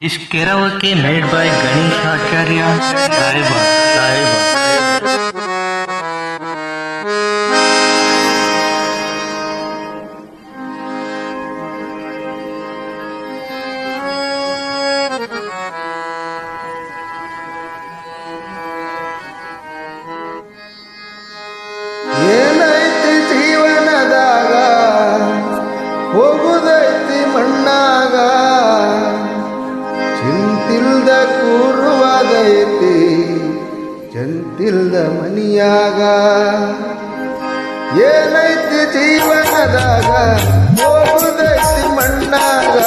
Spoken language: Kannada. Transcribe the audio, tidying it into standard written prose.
इस karaoke made by Ganesh Acharya Saiba. ಏನೈತಿ ಜೀವನದಾಗ ಹೋಗುದೈತಿ ಮಣ್ಣಾಗ ಚಿಂತಿಲ್ದ ಕೂರುವುದೈತಿ ಚಂತಿಲ್ದ ಮನಿಯಾಗ ಏನೈತಿ ಜೀವನದಾಗ ಹೋಗುದೈತಿ ಮಣ್ಣಾಗ